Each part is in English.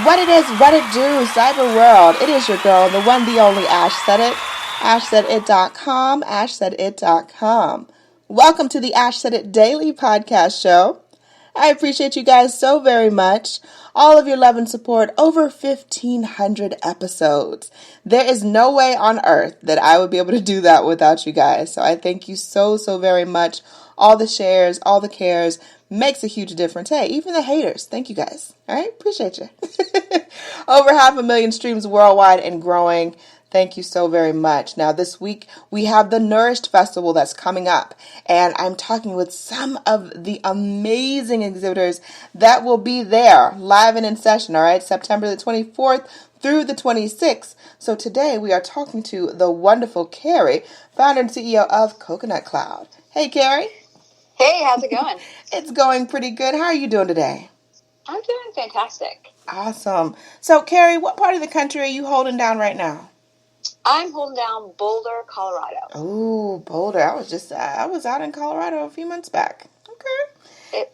What it is, what it do, cyber world. It is your girl, the one, the only Ash Said It. AshSaidIt.com, AshSaidIt.com. Welcome to the Ash Said It Daily Podcast Show. I appreciate you guys so very much. All of your love and support, over 1,500 episodes. There is no way on earth that I would be able to do that without you guys. So I thank you so very much. All the shares, all the cares makes a huge difference. Hey, even the haters, thank you guys. All right, appreciate you. Over 500,000 streams worldwide and growing. Thank you so very much. Now, this week, we have the Nourished Festival that's coming up, and I'm talking with some of the amazing exhibitors that will be there, live and in session, all right, September the 24th through the 26th. So today, we are talking to the wonderful Kerry, founder and CEO of Coconut Cloud. Hey, Kerry. Hey, how's it going? It's going pretty good. How are you doing today? I'm doing fantastic. Awesome. So, Kerry, what part of the country are you holding down right now? I'm holding down Boulder, Colorado. Oh, Boulder. I was out in Colorado a few months back. Okay.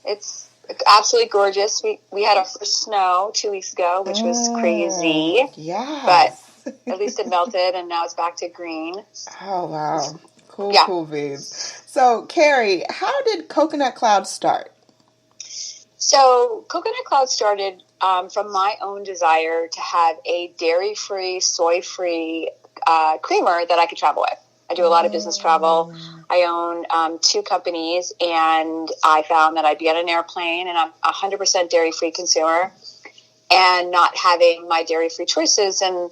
It's absolutely gorgeous. We had our first snow 2 weeks ago, which was crazy. Yeah. But at least it melted, and now it's back to green. Oh, wow. Cool beans. So, Kerry, how did Coconut Cloud start? So, Coconut Cloud started from my own desire to have a dairy-free, soy-free creamer that I could travel with. I do a lot of business travel. I own 2 companies, and I found that I'd be on an airplane, and I'm 100% dairy-free consumer, and not having my dairy-free choices. And,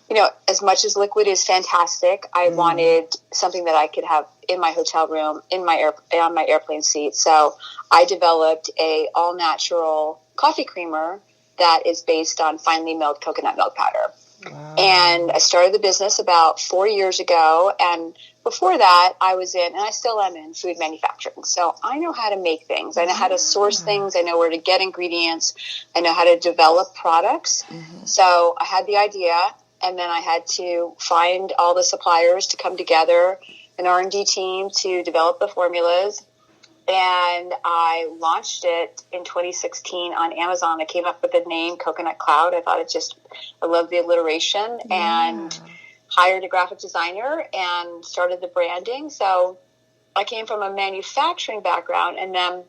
you know, as much as liquid is fantastic, I wanted something that I could have in my hotel room, on my airplane seat. So I developed a all-natural coffee creamer that is based on finely milled coconut milk powder. Wow. And I started the business about 4 years ago. And before that, I was in, and I still am in, food manufacturing. So I know how to make things. I know how to source things. I know where to get ingredients. I know how to develop products. Mm-hmm. So I had the idea, and then I had to find all the suppliers to come together, an R&D team to develop the formulas. And I launched it in 2016 on Amazon. I came up with the name Coconut Cloud. I love the alliteration, and hired a graphic designer and started the branding. So I came from a manufacturing background and then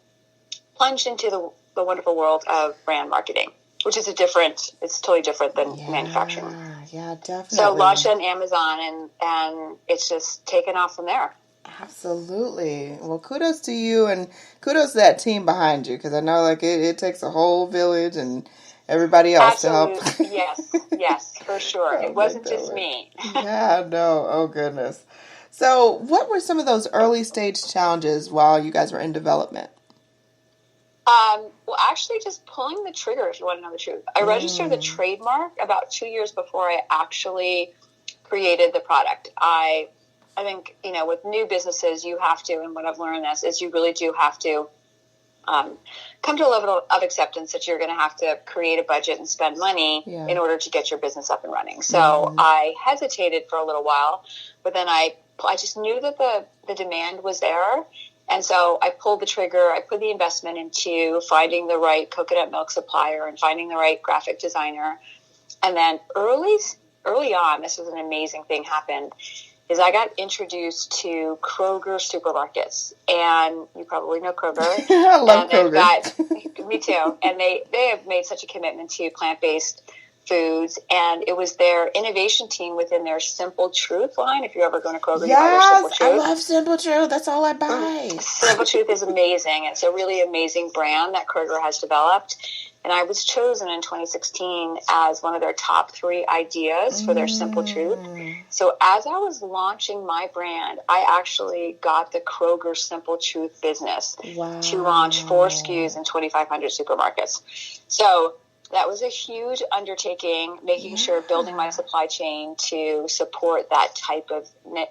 plunged into the wonderful world of brand marketing, which is it's totally different than manufacturing. Yeah, definitely. So launched on Amazon, and it's just taken off from there. Absolutely. Well, kudos to you, and kudos to that team behind you, because I know it takes a whole village and everybody else to help. Yes, for sure. It wasn't just me. Yeah, no. Oh, goodness. So what were some of those early stage challenges while you guys were in development? Well, actually just pulling the trigger, if you want to know the truth. I registered the trademark about 2 years before I actually created the product. I think, with new businesses, you have to, and what I've learned is you really do have to come to a level of acceptance that you're going to have to create a budget and spend money in order to get your business up and running. So I hesitated for a little while, but then I just knew that the demand was there. And so I pulled the trigger. I put the investment into finding the right coconut milk supplier and finding the right graphic designer. And then early on, this was an amazing thing happened, is I got introduced to Kroger supermarkets. And you probably know Kroger. I love Kroger. Me too. And they have made such a commitment to plant-based foods, and it was their innovation team within their Simple Truth line. If you're ever going to Kroger, you buy their Simple Truth. I love Simple Truth. That's all I buy. Simple Truth is amazing. It's a really amazing brand that Kroger has developed. And I was chosen in 2016 as one of their top 3 ideas for their Simple Truth. So as I was launching my brand, I actually got the Kroger Simple Truth business to launch 4 SKUs in 2,500 supermarkets. So that was a huge undertaking, making sure building my supply chain to support that type of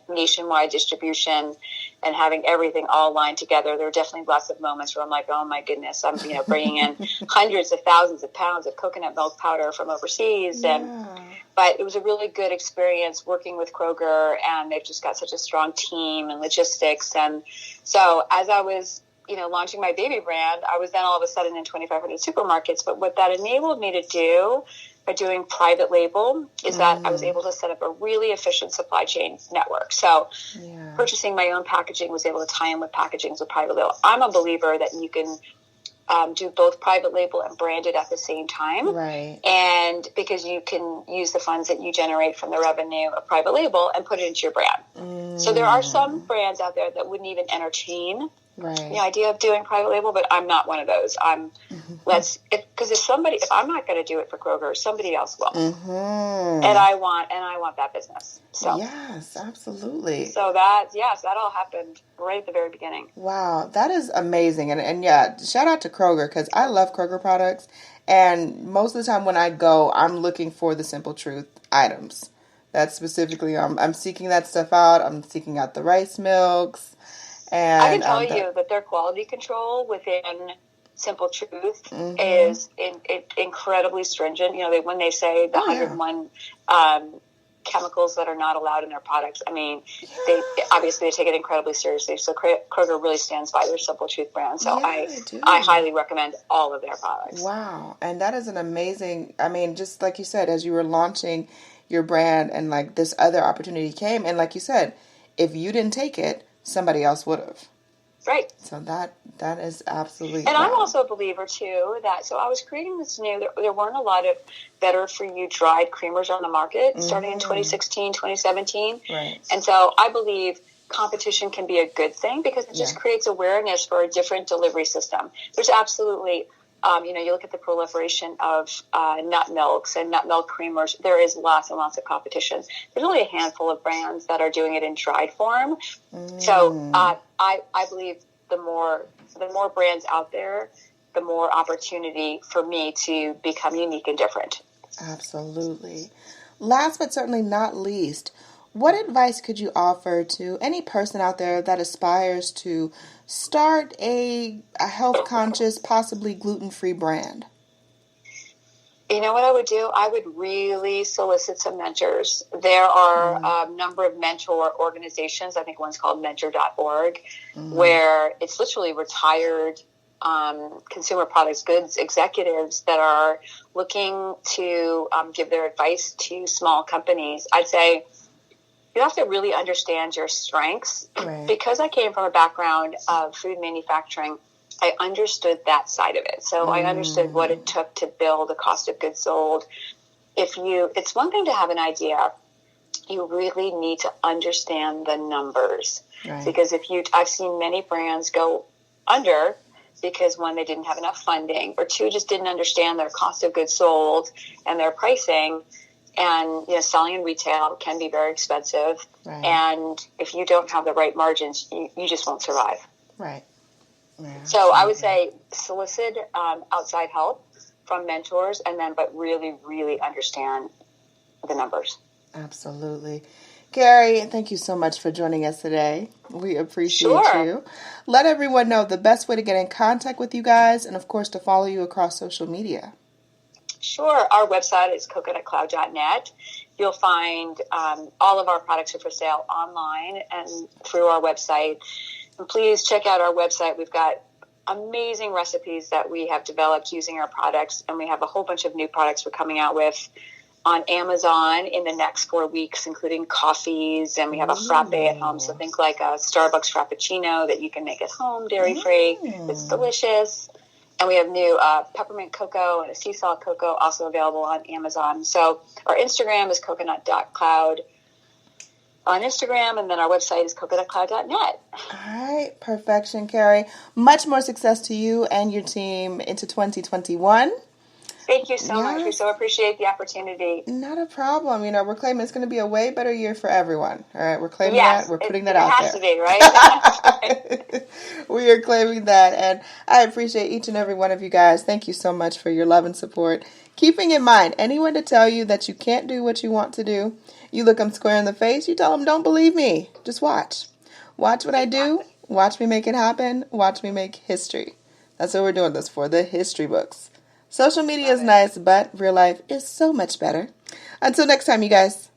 nationwide distribution and having everything all lined together. There were definitely lots of moments where I'm like, oh my goodness, I'm bringing in hundreds of thousands of pounds of coconut milk powder from overseas. But it was a really good experience working with Kroger, and they've just got such a strong team and logistics. And so as I was launching my baby brand, I was then all of a sudden in 2,500 supermarkets. But what that enabled me to do by doing private label is that I was able to set up a really efficient supply chain network. So purchasing my own packaging was able to tie in with packaging with private label. I'm a believer that you can do both private label and branded at the same time. Right. And because you can use the funds that you generate from the revenue of private label and put it into your brand. So there are some brands out there that wouldn't even entertain the idea of doing private label, but I'm not one of those. Because if I'm not going to do it for Kroger, somebody else will. And I want that business. So yes, absolutely. So that all happened right at the very beginning. Wow, that is amazing. And yeah, shout out to Kroger, because I love Kroger products. And most of the time when I go, I'm looking for the Simple Truth items. That's specifically, I'm seeking that stuff out. I'm seeking out the rice milks. And I can tell you that their quality control within Simple Truth is incredibly stringent. When they say the 101 chemicals that are not allowed in their products, I mean, they take it incredibly seriously. So Kroger really stands by their Simple Truth brand. So I highly recommend all of their products. Wow. And that is an amazing, I mean, just like you said, as you were launching your brand and like this other opportunity came, and like you said, if you didn't take it, somebody else would have. Right. So that is absolutely. And I'm also a believer too so I was creating this there weren't a lot of better for you dried creamers on the market starting in 2016, 2017. Right. And so I believe competition can be a good thing because it just creates awareness for a different delivery system. There's absolutely you look at the proliferation of nut milks and nut milk creamers. There is lots and lots of competition. There's only a handful of brands that are doing it in dried form. So I believe the more brands out there, the more opportunity for me to become unique and different. Absolutely. Last but certainly not least, what advice could you offer to any person out there that aspires to start a health-conscious, possibly gluten-free brand? You know what I would do? I would really solicit some mentors. There are a number of mentor organizations. I think one's called mentor.org, where it's literally retired consumer products goods executives that are looking to give their advice to small companies. I'd say you have to really understand your strengths. Right. Because I came from a background of food manufacturing, I understood that side of it. So I understood what it took to build a cost of goods sold. It's one thing to have an idea. You really need to understand the numbers. Right. Because I've seen many brands go under because one, they didn't have enough funding, or two, just didn't understand their cost of goods sold and their pricing. And, selling in retail can be very expensive. Right. And if you don't have the right margins, you just won't survive. Right. Yeah, so I would say solicit outside help from mentors, but really, really understand the numbers. Absolutely. Carrie, thank you so much for joining us today. We appreciate you. Let everyone know the best way to get in contact with you guys and, of course, to follow you across social media. Sure. Our website is coconutcloud.net. You'll find all of our products are for sale online and through our website. And please check out our website. We've got amazing recipes that we have developed using our products, and we have a whole bunch of new products we're coming out with on Amazon in the next 4 weeks, including coffees, and we have a frappe at home. So think like a Starbucks Frappuccino that you can make at home, dairy-free. It's delicious. And we have new peppermint cocoa and a sea salt cocoa also available on Amazon. So our Instagram is coconut.cloud on Instagram, and then our website is coconutcloud.net. All right. Perfection, Carrie. Much more success to you and your team into 2021. Thank you so much. We so appreciate the opportunity. Not a problem. We're claiming it's going to be a way better year for everyone. All right. We're claiming that. We're putting that out there. It has to be, right? We are claiming that. And I appreciate each and every one of you guys. Thank you so much for your love and support. Keeping in mind, anyone to tell you that you can't do what you want to do, you look them square in the face, you tell them, don't believe me. Just watch. Watch what I do. Watch me make it happen. Watch me make history. That's what we're doing this for, the history books. Social media is nice, but real life is so much better. Until next time, you guys.